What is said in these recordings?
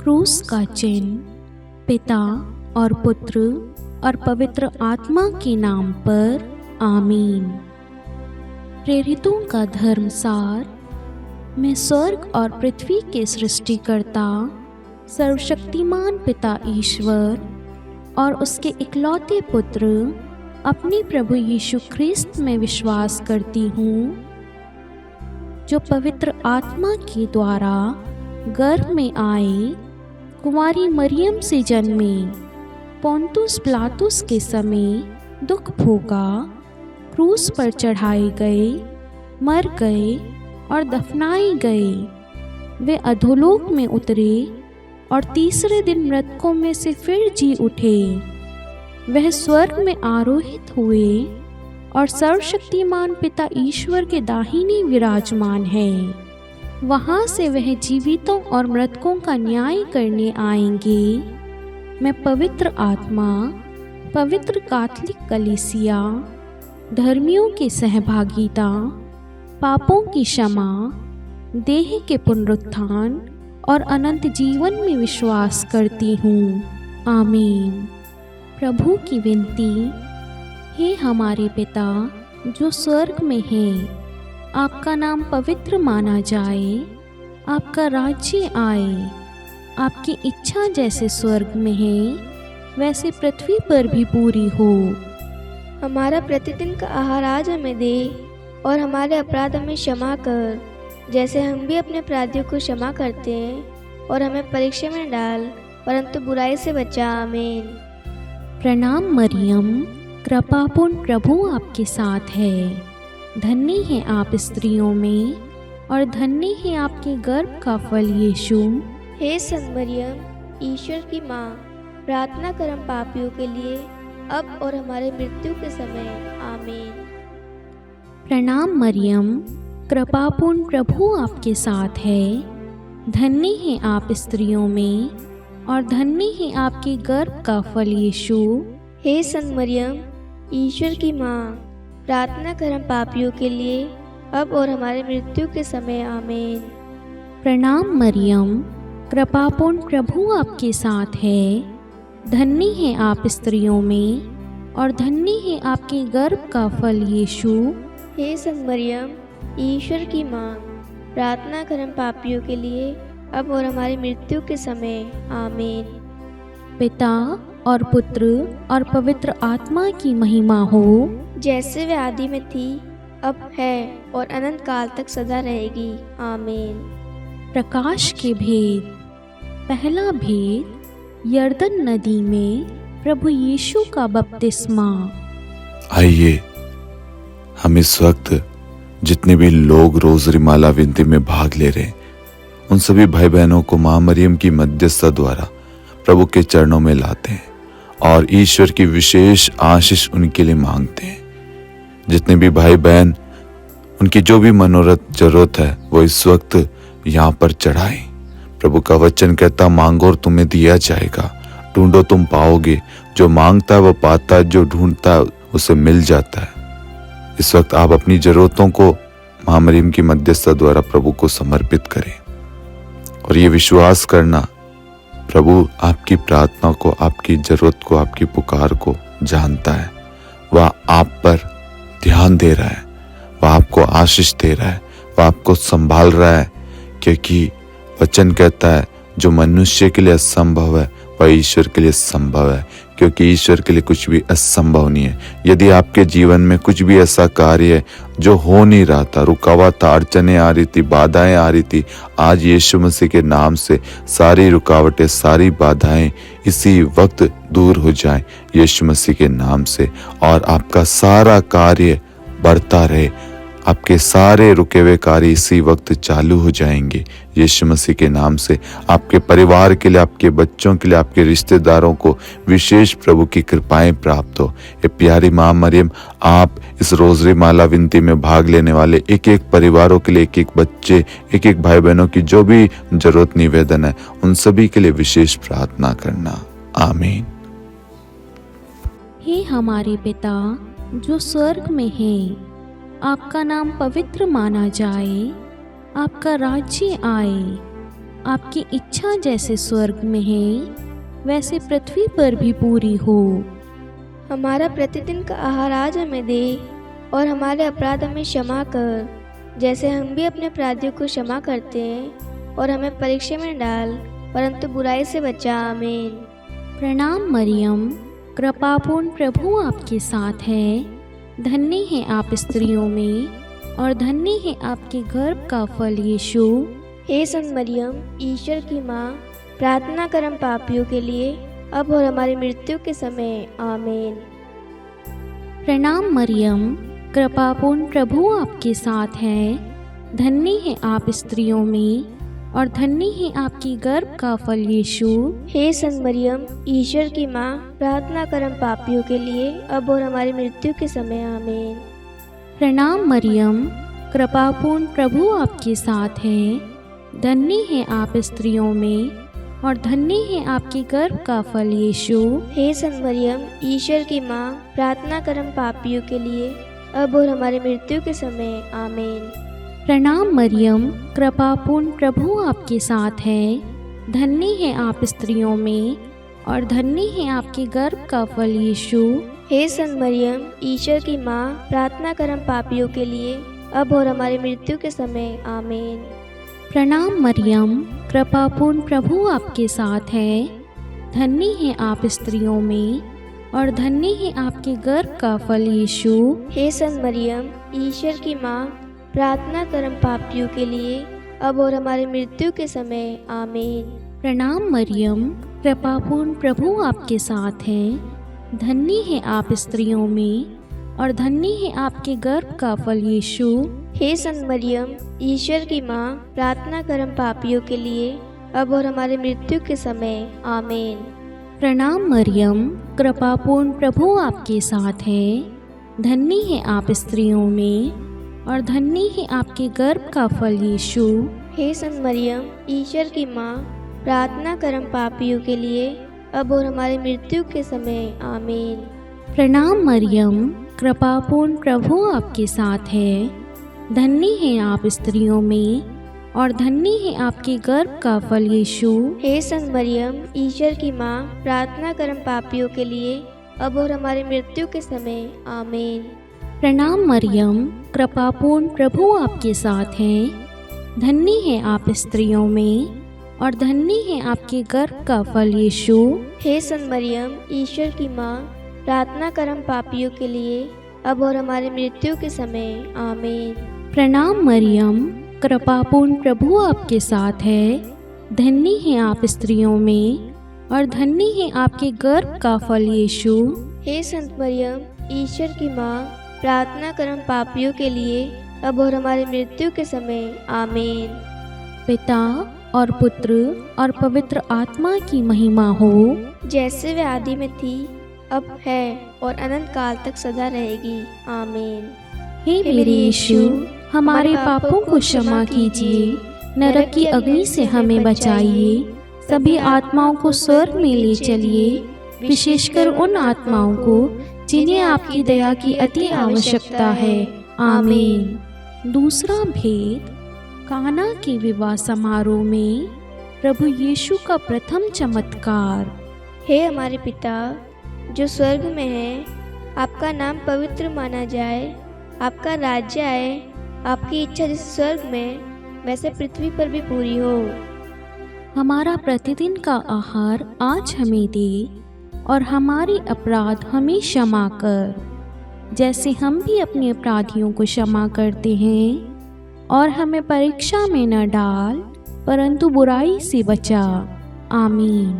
क्रूस का चिन्ह पिता और पुत्र और पवित्र आत्मा के नाम पर आमीन। प्रेरितों का धर्मसार। मैं स्वर्ग और पृथ्वी के सृष्टिकर्ता सर्वशक्तिमान पिता ईश्वर और उसके इकलौते पुत्र अपने प्रभु यीशु ख्रिस्त में विश्वास करती हूँ, जो पवित्र आत्मा के द्वारा गर्भ में आए, कुंवारी मरियम से जन्मे, पोंतुस पिलातुस के समय दुख भोगा, क्रूस पर चढ़ाए गए, मर गए और दफनाए गए। वे अधोलोक में उतरे और तीसरे दिन मृतकों में से फिर जी उठे। वह स्वर्ग में आरोहित हुए और सर्वशक्तिमान पिता ईश्वर के दाहिने विराजमान है। वहाँ से वह जीवितों और मृतकों का न्याय करने आएंगे। मैं पवित्र आत्मा, पवित्र कैथोलिक कलीसिया, धर्मियों की सहभागिता, पापों की क्षमा, देह के पुनरुत्थान और अनंत जीवन में विश्वास करती हूँ। आमीन। प्रभु की विनती। हे हमारे पिता जो स्वर्ग में है, आपका नाम पवित्र माना जाए, आपका राज्य आए, आपकी इच्छा जैसे स्वर्ग में है वैसे पृथ्वी पर भी पूरी हो। हमारा प्रतिदिन का आहार आज हमें दे और हमारे अपराध हमें क्षमा कर, जैसे हम भी अपने अपराधियों को क्षमा करते हैं, और हमें परीक्षा में डाल परंतु बुराई से बचा। आमीन। प्रणाम मरियम, कृपापूर्ण प्रभु आपके साथ है। धन्य है आप स्त्रियों में और धन्य है आपके गर्भ का फल यीशु। हे संत मरियम, ईश्वर की माँ, प्रार्थना कर हम पापियों के लिए, अब और हमारे मृत्यु के समय। आमीन। प्रणाम मरियम, कृपापूर्ण प्रभु आपके साथ है। धन्य है आप स्त्रियों में और धन्य है आपके गर्भ का फल यीशु। हे संत मरियम, ईश्वर की माँ, प्रार्थना कर हम पापियों के लिए, अब और हमारे मृत्यु के समय। आमीन। प्रणाम मरियम, कृपापूर्ण प्रभु आपके साथ है। धन्य है आप स्त्रियों में और धन्य है आपके गर्भ का फल यीशु। हे संत मरियम, ईश्वर की माँ, प्रार्थना कर हम पापियों के लिए, अब और हमारी मृत्यु के समय। आमीन। पिता और पुत्र और पवित्र आत्मा की महिमा हो, जैसे वे आदि में थी, अब है और अनंत काल तक सदा रहेगी। आमीन। प्रकाश के भेद। पहला भेद, यरदन नदी में प्रभु यीशु का बपतिस्मा। आइए हम इस वक्त जितने भी लोग रोज़री माला विनती में भाग ले रहे हैं, उन सभी भाई बहनों को मां मरियम की मध्यस्थता द्वारा प्रभु के चरणों में लाते हैं और ईश्वर की विशेष आशीष उनके लिए मांगते हैं। जितने भी भाई बहन, उनकी जो भी मनोरथ जरूरत है वो इस वक्त यहाँ पर चढ़ाएं। प्रभु का वचन कहता, मांगो और तुम्हें दिया जाएगा, ढूंढो तुम पाओगे, जो मांगता है वो पाता है, जो ढूंढता है उसे मिल जाता है। इस वक्त आप अपनी जरूरतों को मां मरियम की मध्यस्थता द्वारा प्रभु को समर्पित करें और ये विश्वास करना, प्रभु आपकी प्रार्थना को, आपकी जरूरत को, आपकी पुकार को जानता है। वह आप पर ध्यान दे रहा है, वह आपको आशीष दे रहा है, वह आपको संभाल रहा है, क्योंकि वचन कहता है जो मनुष्य के लिए असंभव है वह ईश्वर के लिए संभव है, क्योंकि ईश्वर के लिए कुछ भी असंभव नहीं है। यदि आपके जीवन में कुछ भी ऐसा कार्य है जो हो नहीं रहा था, रुका हुआ था, अड़चने आ रही थी, बाधाएं आ रही थी, आज यीशु मसीह के नाम से सारी रुकावटें, सारी बाधाएं इसी वक्त दूर हो जाएं यीशु मसीह के नाम से, और आपका सारा कार्य बढ़ता रहे। आपके सारे रुके हुए कार्य इसी वक्त चालू हो जाएंगे यीशु मसीह के नाम से। आपके परिवार के लिए, आपके बच्चों के लिए, आपके रिश्तेदारों को विशेष प्रभु की कृपाएं प्राप्त हो। ये प्यारी मां मरियम, आप इस रोज़री माला विनती में भाग लेने वाले एक एक परिवारों के लिए, एक एक बच्चे, एक एक भाई बहनों की जो भी जरूरत निवेदन है, उन सभी के लिए विशेष प्रार्थना करना। आमीन। हे हमारे पिता जो स्वर्ग में है, आपका नाम पवित्र माना जाए, आपका राज्य आए, आपकी इच्छा जैसे स्वर्ग में है वैसे पृथ्वी पर भी पूरी हो। हमारा प्रतिदिन का आहार आज हमें दे और हमारे अपराध हमें क्षमा कर, जैसे हम भी अपने अपराधियों को क्षमा करते हैं, और हमें परीक्षा में न डाल परंतु बुराई से बचा। आमीन। प्रणाम मरियम, कृपापूर्ण प्रभु आपके साथ है। धन्य है आप स्त्रियों में और धन्य है आपके गर्भ का फल यीशु। हे संत मरियम, ईश्वर की माँ, प्रार्थना कर हम पापियों के लिए अब और हमारी मृत्यु के समय। आमीन। प्रणाम मरियम, कृपापूर्ण प्रभु आपके साथ है। धन्य है आप स्त्रियों में और धन्य है आपकी गर्भ का फल यीशु। हे संत मरियम, ईश्वर की माँ, प्रार्थना कर हम पापियों के लिए अब और हमारी मृत्यु के समय। आमीन। प्रणाम मरियम, कृपापूर्ण प्रभु आपके साथ है। धन्य है आप स्त्रियों में और धन्य है आपके गर्भ का फल यीशु। हे संत मरियम, ईश्वर की माँ, प्रार्थना कर हम पापियों के लिए अब और हमारी मृत्यु के समय। आमीन। प्रणाम मरियम, कृपापूर्ण प्रभु आपके साथ है। धन्य है आप स्त्रियों में और धन्य है आपके गर्भ का फल यीशु। हे संत मरियम, ईश्वर की माँ, प्रार्थना कर हम पापियों के लिए अब और हमारी मृत्यु के समय। आमीन। प्रणाम मरियम, कृपापूर्ण प्रभु आपके साथ है। धन्य है आप स्त्रियों में और धन्य है आपके गर्भ का फल यीशु। हे संत मरियम, ईश्वर की माँ, प्रार्थना कर हम पापियों के लिए अब और हमारी मृत्यु के समय। आमीन। प्रणाम मरियम, कृपापूर्ण प्रभु आपके साथ है। धन्य है आप स्त्रियों में और धन्य है आपके गर्भ का फल यीशु। हे संत मरियम, ईश्वर की माँ, प्रार्थना कर हम पापियों के लिए अब और हमारी मृत्यु के समय। आमीन। प्रणाम मरियम, कृपापूर्ण प्रभु आपके साथ है। धन्य है आप स्त्रियों में और धन्य है आपके गर्भ का फल यीशु। हे संत मरियम, ईश्वर की माँ, प्रार्थना कर हम पापियों के लिए अब और हमारी मृत्यु के समय। आमीन। प्रणाम मरियम, कृपापूर्ण प्रभु आपके साथ है। धन्य है आप स्त्रियों में और धन्य है आपके गर्भ का फल यीशु। हे संत मरियम, ईश्वर की माँ, प्रार्थना कर हम पापियों के लिए अब और हमारी मृत्यु के समय। आमीन। प्रणाम मरियम, कृपापूर्ण प्रभु आपके साथ है। धन्य है आप स्त्रियों में और धन्य है आपके गर्भ का फल यीशु। हे संत मरियम, ईश्वर की माँ, प्रार्थना कर हम पापियों के लिए अब और हमारी मृत्यु के समय। आमीन। प्रणाम मरियम, कृपापूर्ण प्रभु आपके साथ है। धन्य है आप स्त्रियों में और धन्य है आपके गर्भ का फल यीशु। हे संत मरियम, ईश्वर की माँ, प्रार्थना कर हम पापियों के लिए अब और हमारी मृत्यु के समय। आमीन। पिता और पुत्र और पवित्र आत्मा की महिमा हो, जैसे वे आदि में थी, अब है और अनंत काल तक सदा रहेगी। आमीन। हे मेरे यीशु, हमारे पापों को क्षमा कीजिए, नरक की अग्नि से हमें बचाइए, सभी आत्माओं को स्वर्ग में ले चलिए, विशेषकर उन आत्माओं को जिन्हें आपकी दया की अति आवश्यकता है। आमीन। दूसरा भेद, काना के विवाह समारोह में प्रभु यीशु का प्रथम चमत्कार। हे हमारे पिता जो स्वर्ग में है, आपका नाम पवित्र माना जाए, आपका राज्य आए, आपकी इच्छा जैसे स्वर्ग में वैसे पृथ्वी पर भी पूरी हो। हमारा प्रतिदिन का आहार आज हमें दे और हमारे अपराध हमें क्षमा कर, जैसे हम भी अपने अपराधियों को क्षमा करते हैं, और हमें परीक्षा में न डाल परंतु बुराई से बचा। आमीन।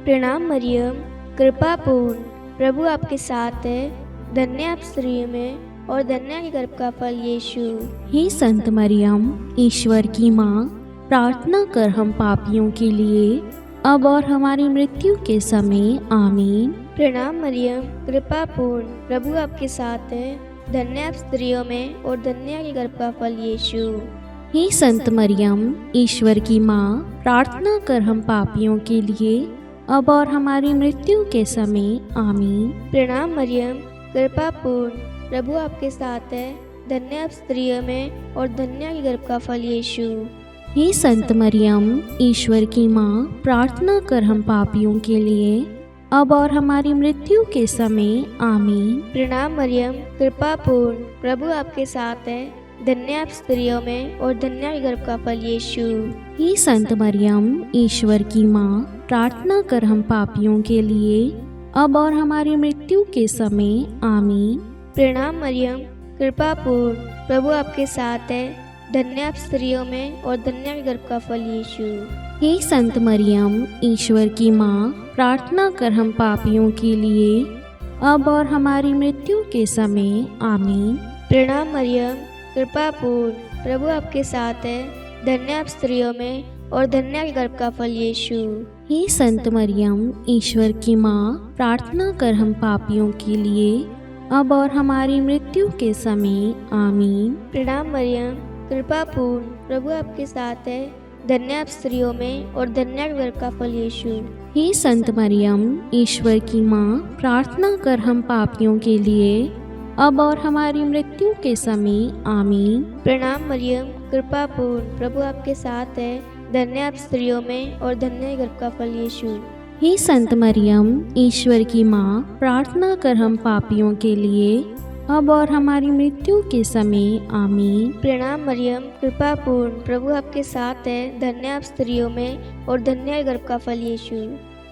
प्रणाम मरियम, कृपा पूर्ण, प्रभु आपके साथ है। धन्य आप स्त्रियों में और धन्य के गर्भ का फल यीशु। हे संत मरियम, ईश्वर की माँ, प्रार्थना कर हम पापियों के लिए अब और हमारी मृत्यु के समय। आमीन। प्रणाम मरियम, कृपा पूर्ण, प्रभु आपके साथ है। धन्य आप स्त्रियों में और धन्य के गर्भ का फल यीशु। हे संत मरियम, ईश्वर की माँ, प्रार्थना कर हम पापियों के लिए अब और हमारी मृत्यु के समय। आमीन। प्रणाम मरियम, कृपा पूर्ण, प्रभु आपके साथ है। धन्य आप स्त्रियों में और धन्य के गर्भ का फल यीशु। हे संत मरियम, ईश्वर की माँ, प्रार्थना कर हम पापियों के लिए, अब और हमारी मृत्यु के समय। आमीन। प्रणाम मरियम, कृपा पूर्ण, प्रभु आपके साथ है, धन्य आप स्त्रियों में और धन्य है गर्भ का फल यीशु। हे संत मरियम, ईश्वर की माँ, प्रार्थना कर हम पापियों के लिए, अब और हमारी मृत्यु के समय। आमीन। प्रणाम मरियम, कृपा पूर्ण, प्रभु आपके साथ है, धन्य आप स्त्रियों में और धन्य है गर्भ का फल यीशु। हे संत मरियम, ईश्वर की माँ, प्रार्थना कर हम पापियों के लिए, अब और हमारी मृत्यु के समय। आमीन। प्रणाम मरियम, कृपा पूर्ण, प्रभु आपके साथ है, धन्य आप स्त्रियों में और धन्य है गर्भ का फल यीशु। हे संत मरियम, ईश्वर की माँ, प्रार्थना कर हम पापियों के लिए, अब और हमारी मृत्यु के समय। आमीन। प्रणाम मरियम, कृपा पूर्ण, प्रभु आपके साथ है, धन्य आप स्त्रियों में और धन्य है गर्भ का फल यीशु। हे संत मरियम, ईश्वर की माँ, प्रार्थना कर हम पापियों के लिए, अब और हमारी मृत्यु के समय। आमीन। प्रणाम मरियम, कृपा पूर्ण, प्रभु आपके साथ है, धन्य आप स्त्रियों में और धन्य है गर्भ का फल यीशु। हे संत मरियम, ईश्वर की माँ, प्रार्थना कर हम पापियों के लिए, अब और हमारी मृत्यु के समय। आमीन। प्रणाम मरियम, कृपा पूर्ण, प्रभु आपके साथ है, धन्य आप स्त्रियों में और धन्य है गर्भ का फल यीशु।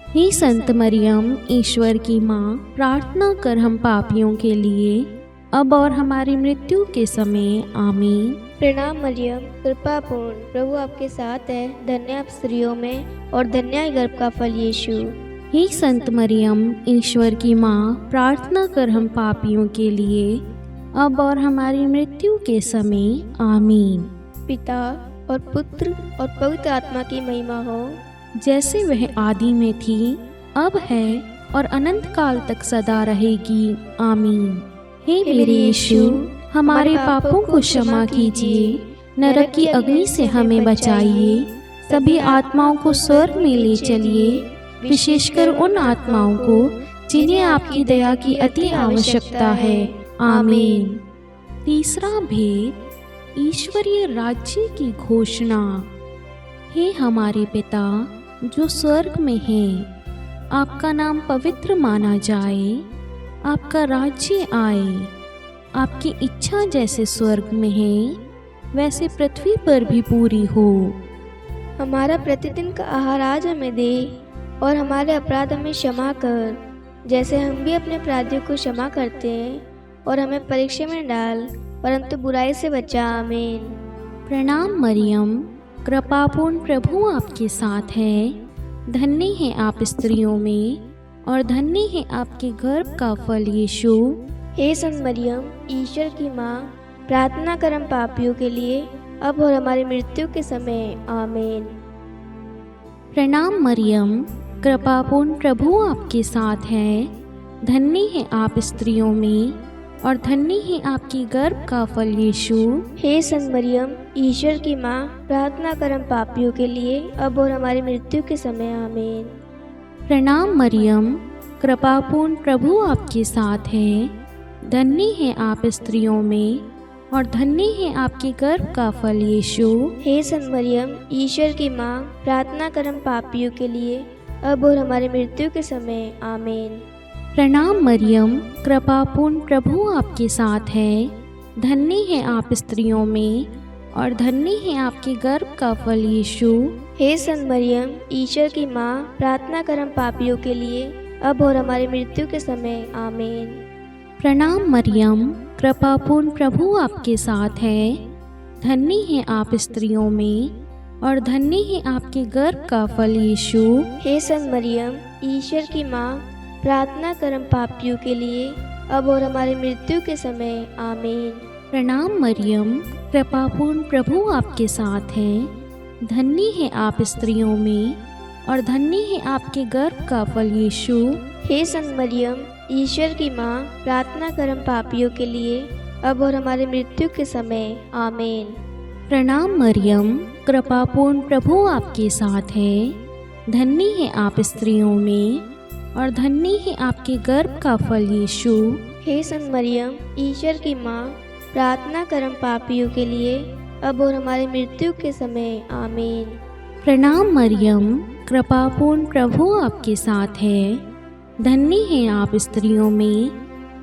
हे संत मरियम, ईश्वर की माँ, प्रार्थना कर हम पापियों के लिए, अब और हमारी मृत्यु के समय। आमीन। प्रणाम मरियम, कृपा पूर्ण, प्रभु आपके साथ है, धन्य आप स्त्रियों में और धन्य है गर्भ का फल यीशु। हे संत मरियम, ईश्वर की माँ, प्रार्थना कर हम पापियों के लिए, अब और हमारी मृत्यु के समय। आमीन। पिता और पुत्र और पवित्र आत्मा की महिमा हो, जैसे वह आदि में थी, अब है और अनंत काल तक सदा रहेगी। आमीन। हे मेरे यीशु, हमारे पापों को क्षमा कीजिए, नरक की अग्नि से हमें बचाइए, सभी आत्माओं को स्वर्ग में ले चलिए, विशेषकर उन आत्माओं को जिन्हें आपकी दया की अति आवश्यकता है। आमीन। तीसरा भेद, ईश्वरीय राज्य की घोषणा। हे हमारे पिता जो स्वर्ग में है, आपका नाम पवित्र माना जाए, आपका राज्य आए, आपकी इच्छा जैसे स्वर्ग में है वैसे पृथ्वी पर भी पूरी हो। हमारा प्रतिदिन का आहार आज हमें दे और हमारे अपराध हमें क्षमा कर, जैसे हम भी अपने अपराधियों को क्षमा करते हैं, और हमें परीक्षा में न डाल, परंतु बुराई से बचा। आमीन। प्रणाम मरियम, कृपापूर्ण, प्रभु आपके साथ है, धन्य है आप स्त्रियों में और धन्य है आपके गर्भ का फल यीशु। हे संत मरियम, ईश्वर की माँ, प्रार्थना कर हम पापियों के लिए, अब और हमारी मृत्यु के समय। आमीन। प्रणाम मरियम, कृपापूर्ण, प्रभु आपके साथ है, धन्य है आप स्त्रियों में और धन्य है आपकी गर्भ का फल यीशु। हे संत मरियम, ईश्वर की माँ, प्रार्थना कर हम पापियों के लिए, अब और हमारी मृत्यु के समय। आमीन। प्रणाम मरियम, कृपापूर्ण, प्रभु आपके साथ है, धन्य है आप स्त्रियों में और धन्य है आपके गर्भ का फल यीशु। हे संत मरियम, ईश्वर की माँ, प्रार्थना कर हम पापियों के लिए, अब और हमारी मृत्यु के समय। आमीन। प्रणाम मरियम, कृपापूर्ण, प्रभु आपके साथ है, धन्य है आप स्त्रियों में और धन्य है आपके गर्भ का फल यीशु। हे संत मरियम, ईश्वर की माँ, प्रार्थना कर हम पापियों के लिए, अब और हमारी मृत्यु के समय। आमीन। प्रणाम मरियम, कृपापूर्ण, प्रभु आपके साथ है, धन्य है आप स्त्रियों में और धन्य है आपके गर्भ का फल यीशु। हे संत मरियम, ईश्वर की माँ, प्रार्थना कर हम पापियों के लिए, अब और हमारी मृत्यु के समय। आमीन। प्रणाम मरियम, कृपापूर्ण, प्रभु आपके साथ है, धन्य है आप स्त्रियों में और धन्य है आपके गर्भ का फल यीशु। हे संत मरियम, ईश्वर की माँ, प्रार्थना कर हम पापियों के लिए, अब और हमारी मृत्यु के समय। आमीन। प्रणाम मरियम, कृपापूर्ण, प्रभु आपके साथ है, धन्य है आप स्त्रियों में और धन्य है आपके गर्भ का फल यीशु। हे संत मरियम, ईश्वर की माँ, प्रार्थना कर हम पापियों के लिए, अब और हमारी मृत्यु के समय आमीन। प्रणाम मरियम, कृपापूर्ण प्रभु आपके साथ है। धन्य हैं आप स्त्रियों में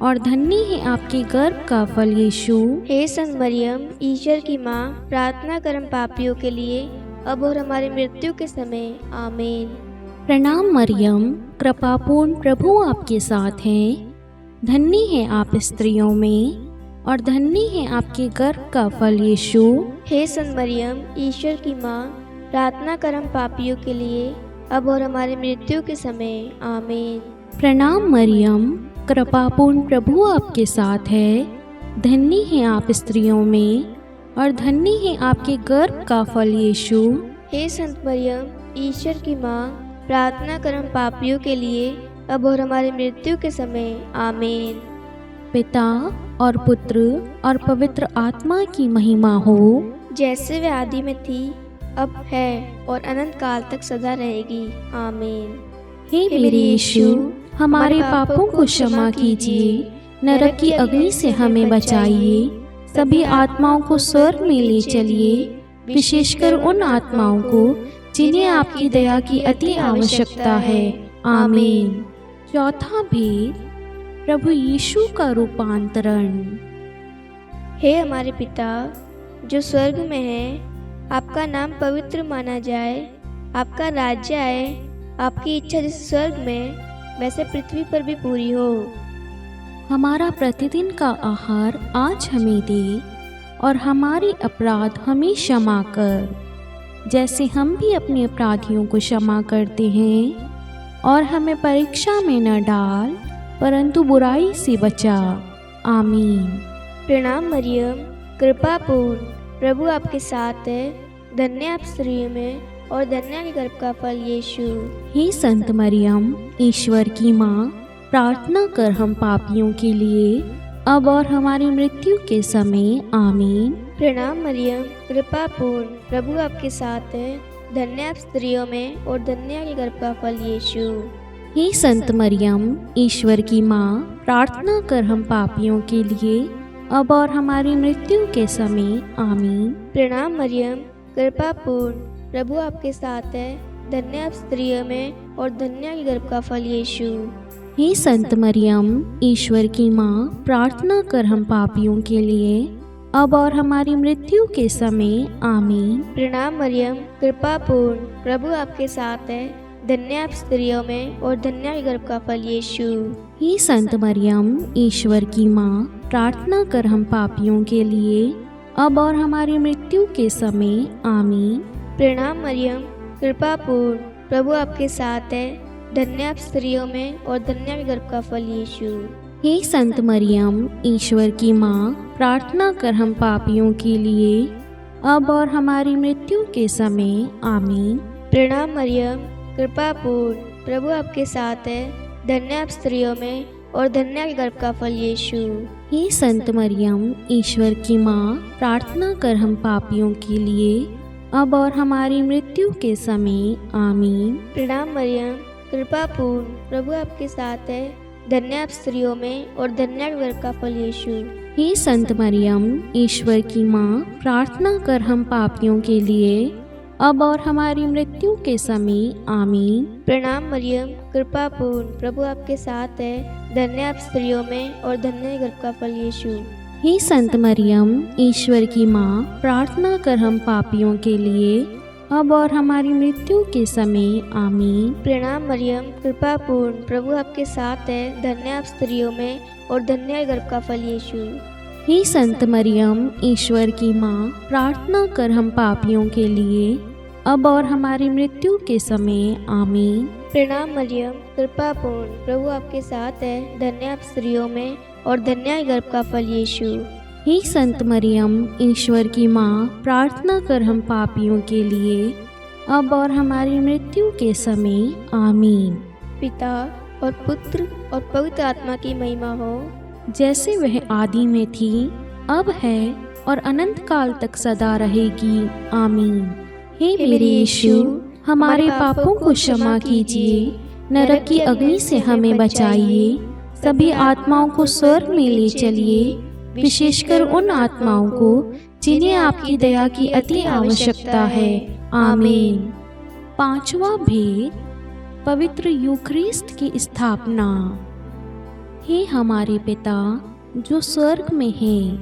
और धन्य है आपके गर्भ का फल यीशु। हे संत मरियम, ईश्वर की माँ, प्रार्थना कर हम पापियों के लिए, अब और हमारी मृत्यु के समय आमीन। प्रणाम मरियम, कृपापूर्ण प्रभु आपके साथ है। धन्य है आप स्त्रियों में और धन्य है आपके गर्भ का फल यीशु। हे संत मरियम, ईश्वर की माँ, प्रार्थना कर हम पापियों के लिए, अब और हमारी मृत्यु के समय आमीन। प्रणाम मरियम, कृपापूर्ण प्रभु आपके साथ है। धन्य है आप स्त्रियों में और धन्य है आपके गर्भ का फल यीशु। हे संत मरियम, ईश्वर की माँ, प्रार्थना कर हम पापियों के लिए, अब और हमारी मृत्यु के समय आमीन। पिता और पुत्र और पवित्र आत्मा की महिमा हो, जैसे वे आदि में थी, अब है और अनंत काल तक सदा रहेगी आमीन। हे मेरे यीशु, हमारे पापों को क्षमा कीजिए, नरक की अग्नि से हमें बचाइए, सभी आत्माओं को स्वर्ग में ले चलिए, विशेषकर उन आत्माओं को जिन्हें आपकी दया की अति आवश्यकता है आमीन। चौथा भेद, प्रभु यीशु का रूपांतरण। हे हमारे पिता जो स्वर्ग में है, आपका नाम पवित्र माना जाए, आपका राज्य आए, आपकी इच्छा जैसे स्वर्ग में वैसे पृथ्वी पर भी पूरी हो। हमारा प्रतिदिन का आहार आज हमें दे और हमारे अपराध हमें क्षमा कर, जैसे हम भी अपने अपराधियों को क्षमा करते हैं, और हमें परीक्षा में न डाल परंतु बुराई से बचा आमीन। प्रणाम मरियम, कृपापूर्ण प्रभु आपके साथ है। धन्य आप स्त्रियों में और धन्य के गर्भ का फल यीशु। हे संत मरियम, ईश्वर की माँ, प्रार्थना कर हम पापियों के लिए, अब और हमारी मृत्यु के समय आमीन। प्रणाम मरियम, कृपापूर्ण प्रभु आपके साथ है। धन्य आप स्त्रियों में और धन्य के गर्भ का फल यीशु। हे संत मरियम, ईश्वर की माँ, प्रार्थना कर हम पापियों के लिए, अब और हमारी मृत्यु के समय आमीन। प्रणाम मरियम, कृपापूर्ण प्रभु आपके साथ है। धन्य आप स्त्रियों में और धन्य के गर्भ का फल यीशु। हे संत मरियम, ईश्वर की माँ, प्रार्थना कर हम पापियों के लिए, अब और हमारी मृत्यु के समय आमीन। प्रणाम मरियम, कृपापूर्ण प्रभु आपके साथ है। धन्य आप स्त्रियों में और धन्य के गर्भ का फल यीशु। हे संत मरियम, ईश्वर की माँ, प्रार्थना कर हम पापियों के लिए, अब और हमारी मृत्यु के समय आमीन। प्रणाम मरियम, कृपापूर्ण प्रभु आपके साथ है। धन्य आप स्त्रियों में और धन्य के गर्भ का फल यीशु। हे संत मरियम, ईश्वर की माँ, प्रार्थना कर हम पापियों के लिए, अब और हमारी मृत्यु के समय आमीन। प्रणाम मरियम, कृपापूर्ण प्रभु आपके साथ है। धन्य आप स्त्रियों में और धन्य के गर्भ का फल यीशु। हे संत मरियम, ईश्वर की माँ, प्रार्थना कर हम पापियों के लिए, अब और हमारी मृत्यु के समय आमीन। प्रणाम मरियम, कृपापूर्ण प्रभु आपके साथ है। धन्य आप स्त्रियों में और धन्य के गर्भ का फल यीशु। हे संत मरियम, ईश्वर की माँ, प्रार्थना कर हम पापियों के लिए, अब और हमारी मृत्यु के समय आमीन। प्रणाम मरियम, कृपापूर्ण प्रभु आपके साथ है। धन्य आप स्त्रियों में और धन्य के गर्भ का फल यीशु। हे संत मरियम, ईश्वर की माँ, प्रार्थना कर हम पापियों के लिए, अब और हमारी मृत्यु के समय आमीन। प्रणाम मरियम, कृपापूर्ण प्रभु आपके साथ है। धन्य आप स्त्रियों में और धन्य के गर्भ का फल यीशु। हे संत मरियम, ईश्वर की माँ, प्रार्थना कर हम पापियों के लिए, अब और हमारी मृत्यु के समय आमीन। प्रणाम मरियम, कृपापूर्ण प्रभु आपके साथ है। धन्य आप स्त्रियों में और धन्य के गर्भ का फल यीशु। हे संत मरियम, ईश्वर की माँ, प्रार्थना कर हम पापियों के लिए, अब और हमारी मृत्यु के समय आमीन। पिता और पुत्र और पवित्र आत्मा की महिमा हो, जैसे वह आदि में थी, अब है और अनंत काल तक सदा रहेगी आमीन। हे मेरे यीशु, हमारे पापों को क्षमा कीजिए, नरक की अग्नि से हमें बचाइए, सभी आत्माओं को स्वर्ग में ले चलिए, विशेषकर उन आत्माओं को जिन्हें आपकी दया की अति आवश्यकता है। आमीन। पांचवा भेद, पवित्र यूखरिस्ट की स्थापना। हे हमारे पिता जो स्वर्ग में है,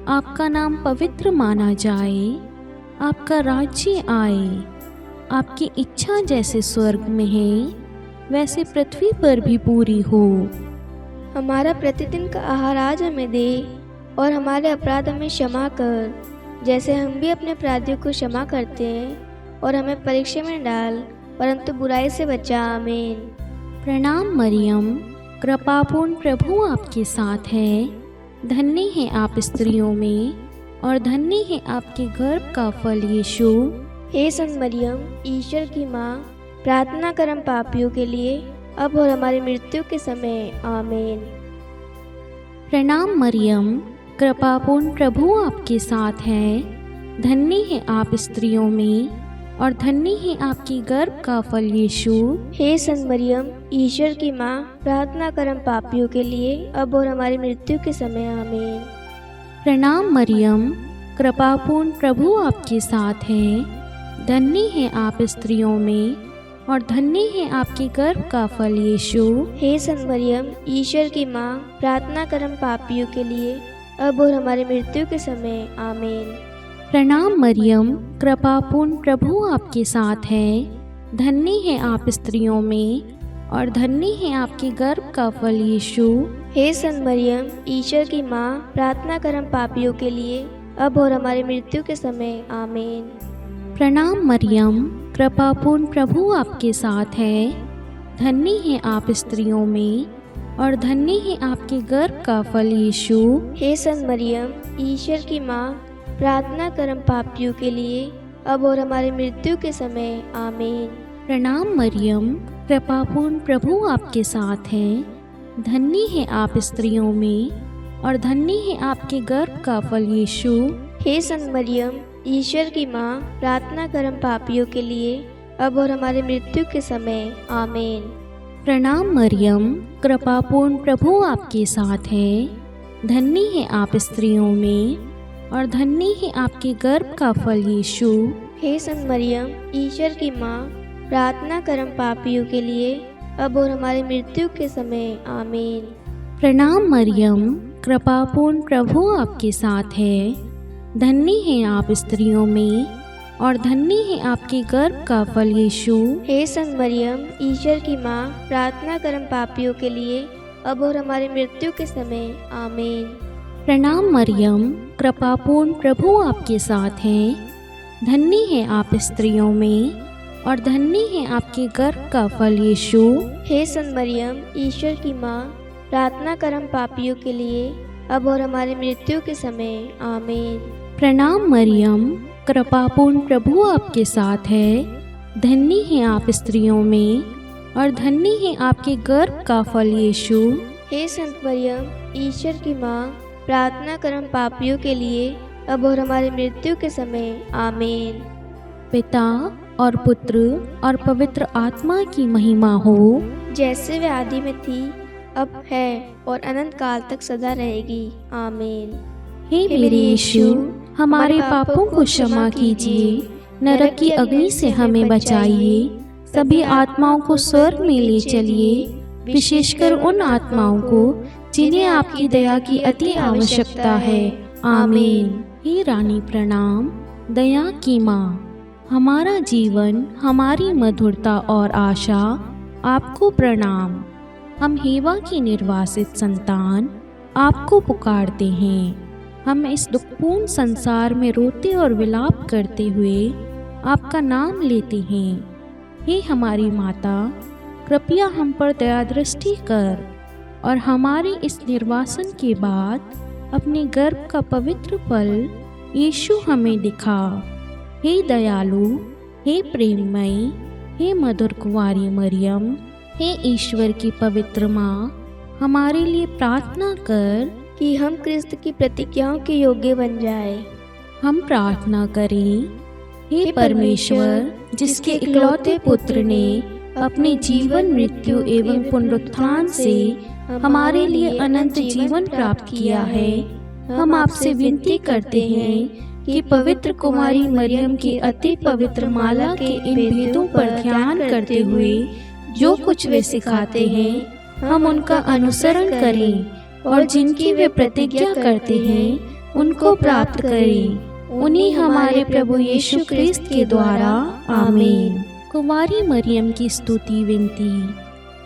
आपका नाम पवित्र माना जाए, आपका राज्य आए, आपकी इच्छा जैसे स्वर्ग में है वैसे पृथ्वी पर भी पूरी हो। हमारा प्रतिदिन का आहार आज हमें दे, और हमारे अपराध हमें क्षमा कर, जैसे हम भी अपने अपराधियों को क्षमा करते हैं, और हमें परीक्षा में डाल, परंतु बुराई से बचा। आमीन। प्रणाम मरियम, कृपापूर्ण प्रभु आपके साथ है। धन्य है आप स्त्रियों में, और धन्य है आपके गर्भ का फल यीशु। हे संत मरियम, ईश्वर की माँ, प्रार्थना कर हम पापियों के लिए, अब और हमारी मृत्यु के समय। आमीन। प्रणाम मरियम, कृपापूर्ण प्रभु आपके साथ है। धन्य है आप स्त्रियों में, और धन्य है आपकी गर्भ का फल यीशु। हे संत मरियम, ईश्वर की माँ, प्रार्थना कर हम पापियों के लिए, अब और हमारी मृत्यु के समय। आमीन। प्रणाम मरियम, कृपापूर्ण प्रभु आपके साथ है। धन्य है आप स्त्रियों में, और धन्य है आपके गर्भ का फल यीशु। हे संत मरियम, ईश्वर की माँ, प्रार्थना कर हम पापियों के लिए, अब और हमारी मृत्यु के समय। आमीन। प्रणाम मरियम, कृपापूर्ण प्रभु आपके साथ है। धन्य है आप स्त्रियों में, और धन्य है आपके गर्भ का फल यीशु। हे संत मरियम, ईश्वर की माँ, प्रार्थना कर हम पापियों के लिए, अब और हमारी मृत्यु के समय। आमीन। प्रणाम मरियम, कृपापूर्ण प्रभु आपके साथ है। धन्य है आप स्त्रियों में, और धन्य है आपके गर्भ का फल यीशु। हे संत मरियम, ईश्वर की माँ, प्रार्थना कर हम पापियों के लिए, अब और हमारी मृत्यु के समय। आमीन। प्रणाम मरियम, कृपापूर्ण प्रभु आपके साथ है। धन्य है आप स्त्रियों में, और धन्य है आपके गर्भ का फल यीशु। हे संत मरियम, ईश्वर की माँ, प्रार्थना कर हम पापियों के लिए, अब और हमारी मृत्यु के समय। आमीन। प्रणाम मरियम, कृपापूर्ण प्रभु आपके साथ है। धन्य है आप स्त्रियों में, और धन्य है आपके गर्भ का फल यीशु। हे संत मरियम, ईश्वर की माँ, प्रार्थना कर हम पापियों के लिए, अब और हमारी मृत्यु के समय। आमीन। प्रणाम मरियम, कृपापूर्ण प्रभु आपके साथ है। धन्य है आप स्त्रियों में, और धन्य है आपके गर्भ का फल यीशु। हे संत मरियम, ईश्वर की माँ, प्रार्थना कर हम पापियों के लिए, अब और हमारी मृत्यु के समय। आमीन। प्रणाम मरियम, कृपापूर्ण प्रभु आपके साथ है। धन्य है आप स्त्रियों में, और धन्य है आपके गर्भ का फल यीशु। हे संत मरियम, ईश्वर की माँ, प्रार्थना कर हम पापियों के लिए, अब और हमारी मृत्यु के समय। आमीन। प्रणाम मरियम, कृपापूर्ण प्रभु आपके साथ है। धन्य है आप स्त्रियों में, और धन्य है आपके गर्भ का फल यीशु। हे संत मरियम, ईश्वर की माँ, प्रार्थना कर हम पापियों के लिए, अब और हमारी मृत्यु के समय। आमीन। पिता और पुत्र और पवित्र आत्मा की महिमा हो, जैसे वे आदि में थी, अब है, और अनंत काल तक सदा रहेगी। आमीन। हे मेरे यीशु, हमारे पापों को क्षमा कीजिए, नरक की अग्नि से हमें बचाइए, सभी आत्माओं को स्वर्ग में ले चलिए, विशेषकर उन आत्माओं को जिन्हें आपकी दया की अति आवश्यकता है। आमीन। हे रानी प्रणाम, दया की माँ, हमारा जीवन, हमारी मधुरता और आशा, आपको प्रणाम। हम हेवा की निर्वासित संतान आपको पुकारते हैं। हम इस दुखपूर्ण संसार में रोते और विलाप करते हुए आपका नाम लेते हैं। हे हमारी माता, कृपया हम पर दया दृष्टि कर, और हमारे इस निर्वासन के बाद अपने गर्भ का पवित्र फल यीशु हमें दिखा। हे दयालु, हे प्रेममयी, हे मधुर कुंवारी मरियम, हे ईश्वर की पवित्र माँ, हमारे लिए प्रार्थना कर कि हम क्रिस्त की प्रतिज्ञाओं के योग्य बन जाए। हम प्रार्थना करें। हे परमेश्वर, जिसके इकलौते पुत्र ने अपने जीवन, मृत्यु एवं पुनरुत्थान से हमारे लिए अनंत जीवन प्राप्त किया है, हम आपसे विनती करते हैं कि पवित्र कुमारी मरियम की अति पवित्र माला के इन भेदों पर ध्यान करते हुए जो कुछ वे सिखाते हैं हम उनका अनुसरण करें और जिनकी वे प्रतिज्ञा करते हैं उनको प्राप्त करें, उन्हीं हमारे प्रभु यीशु क्रिस्त के द्वारा। आमीन। कुमारी मरियम की स्तुति विनती।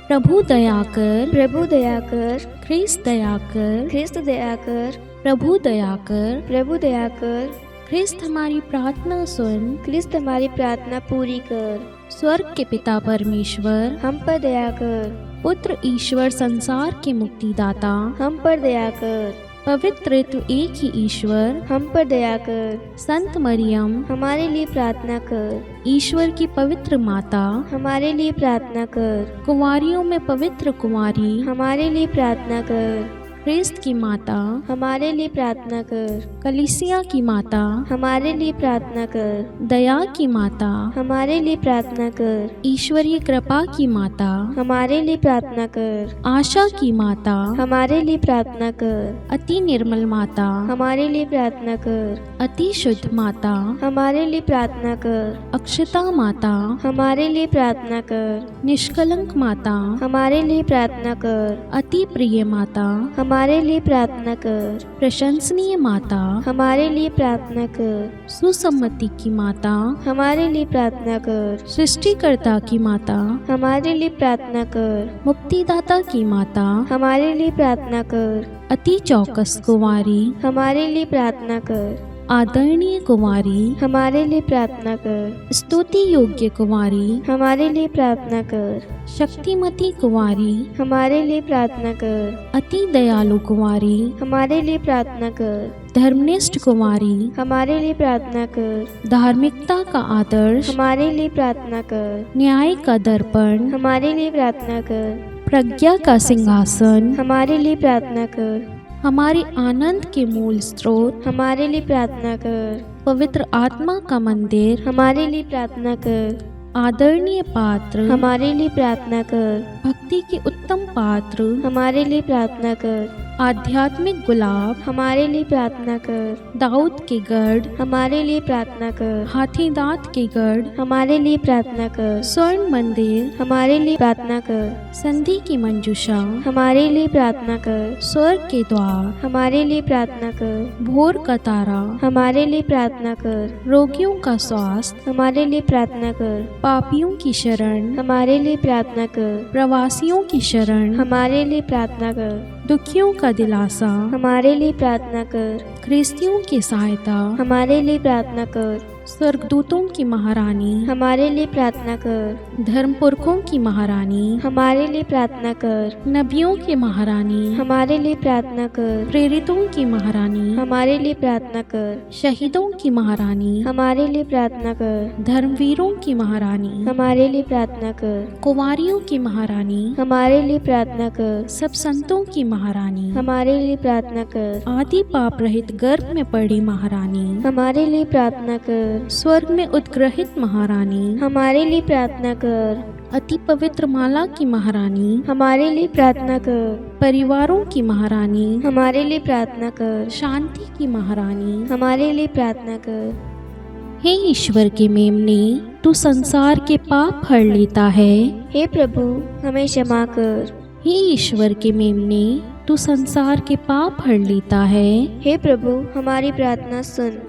प्रभु दया कर, प्रभु दया कर, ख्रिस्त दया कर, ख्रिस्त दया कर, प्रभु दया कर, प्रभु दया कर, ख्रिस्त हमारी प्रार्थना सुन, ख्रिस्त हमारी प्रार्थना पूरी कर। स्वर्ग के पिता परमेश्वर, हम पर दया कर, पुत्र ईश्वर संसार के मुक्तिदाता, हम पर दया कर, पवित्र त्रित्व एक ही ईश्वर, हम पर दया कर, संत मरियम, हमारे लिए प्रार्थना कर, ईश्वर की पवित्र माता, हमारे लिए प्रार्थना कर, कुंवारियों में पवित्र कुंवारी, हमारे लिए प्रार्थना कर, ख्रिस्त की माता, हमारे लिए प्रार्थना कर, कलीसिया की माता, हमारे लिए प्रार्थना कर, दया की माता, हमारे लिए प्रार्थना कर, ईश्वरीय कृपा की माता, हमारे लिए प्रार्थना कर, आशा की माता, हमारे लिए प्रार्थना कर, अति निर्मल माता, हमारे लिए प्रार्थना कर, अति शुद्ध माता, हमारे लिए प्रार्थना कर, अक्षता माता, हमारे लिए प्रार्थना कर, निष्कलंक माता, हमारे लिए प्रार्थना कर, अति प्रिय माता, हमारे लिए प्रार्थना कर, प्रशंसनीय माता, हमारे लिए प्रार्थना कर, सुसम्मति की माता, हमारे लिए प्रार्थना कर, सृष्टिकर्ता की माता, हमारे लिए प्रार्थना कर, मुक्तिदाता की माता, हमारे लिए प्रार्थना कर, अति चौकस कुंवारी, हमारे लिए प्रार्थना कर, आदरणीय कुंवारी, हमारे लिए प्रार्थना कर, स्तुति योग्य कुंवारी, हमारे लिए प्रार्थना कर, शक्तिमती कुंवारी, हमारे लिए प्रार्थना कर, अति दयालु कुंवारी, हमारे लिए प्रार्थना कर, धर्मनिष्ठ कुंवारी, हमारे लिए प्रार्थना कर, धार्मिकता का आदर्श, हमारे लिए प्रार्थना कर, न्याय का दर्पण, हमारे लिए प्रार्थना कर, प्रज्ञा का सिंहासन, हमारे लिए प्रार्थना कर, हमारे आनंद के मूल स्रोत, हमारे लिए प्रार्थना कर, पवित्र आत्मा का मंदिर, हमारे लिए प्रार्थना कर, आदरणीय पात्र, हमारे लिए प्रार्थना कर, भक्ति के उत्तम पात्र, हमारे लिए प्रार्थना कर, आध्यात्मिक गुलाब, हमारे लिए प्रार्थना कर, दाऊद के गढ़, हमारे लिए प्रार्थना कर, हाथी दांत के गढ़, हमारे लिए प्रार्थना कर, स्वर्ण मंदिर, हमारे लिए प्रार्थना कर, संधि की मंजूषा, हमारे लिए प्रार्थना कर, स्वर्ग के द्वार, हमारे लिए प्रार्थना कर, भोर का तारा, हमारे लिए प्रार्थना कर, रोगियों का स्वास्थ्य, हमारे लिए प्रार्थना कर, पापियों की शरण, हमारे लिए प्रार्थना कर, प्रवासियों की शरण, हमारे लिए प्रार्थना कर, दुखियों का दिलासा, हमारे लिए प्रार्थना कर, ख्रिस्तियों की सहायता, हमारे लिए प्रार्थना कर, स्वर्गदूतों की महारानी, हमारे लिए प्रार्थना कर, धर्मपुरखों की महारानी, हमारे लिए प्रार्थना कर, नबियों की महारानी, हमारे लिए प्रार्थना कर, प्रेरितों की महारानी, हमारे लिए प्रार्थना कर, शहीदों की महारानी, हमारे लिए प्रार्थना कर, धर्मवीरों की महारानी, हमारे लिए प्रार्थना कर, कुंवारियों की महारानी, हमारे लिए प्रार्थना कर, सब संतों की महारानी, हमारे लिए प्रार्थना कर, आदि पाप रहित गर्भ में पड़ी महारानी, हमारे लिए प्रार्थना कर, स्वर्ग में उद्ग्रहित महारानी, हमारे लिए प्रार्थना कर, अति पवित्र माला की महारानी, हमारे लिए प्रार्थना कर, परिवारों की महारानी, हमारे लिए प्रार्थना कर, शांति की महारानी, हमारे लिए प्रार्थना कर। हे ईश्वर के मेमने, तू संसार के पाप हर लेता है। हे प्रभु, हमें क्षमा कर। हे ईश्वर के मेमने, तू संसार के पाप हर लेता है। हे प्रभु, हमारी प्रार्थना सुन।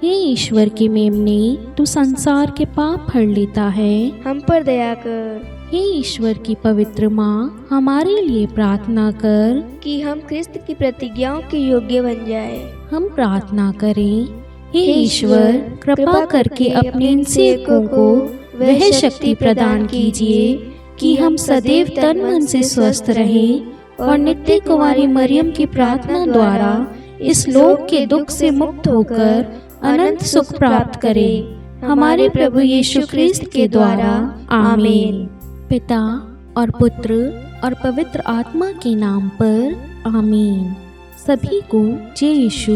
हे ईश्वर के मेमने, तू संसार के पाप हर लेता है। हम पर दया कर। हे ईश्वर की पवित्र माँ, हमारे लिए प्रार्थना कर कि हम क्रिस्त की प्रतिज्ञाओं के योग्य बन जाए। हम प्रार्थना करें। हे ईश्वर, कृपा करके अपने इन सेवकों को वह शक्ति प्रदान कीजिए कि हम सदैव तन मन से स्वस्थ रहें और नित्य कुंवारी मरियम की प्रार्थना द्वारा इस लोक के दुख से मुक्त होकर अनंत सुख प्राप्त करें। हमारे प्रभु यीशु क्रिस्त के द्वारा। आमीन। पिता और पुत्र और पवित्र आत्मा के नाम पर। आमीन। सभी को जय यीशु।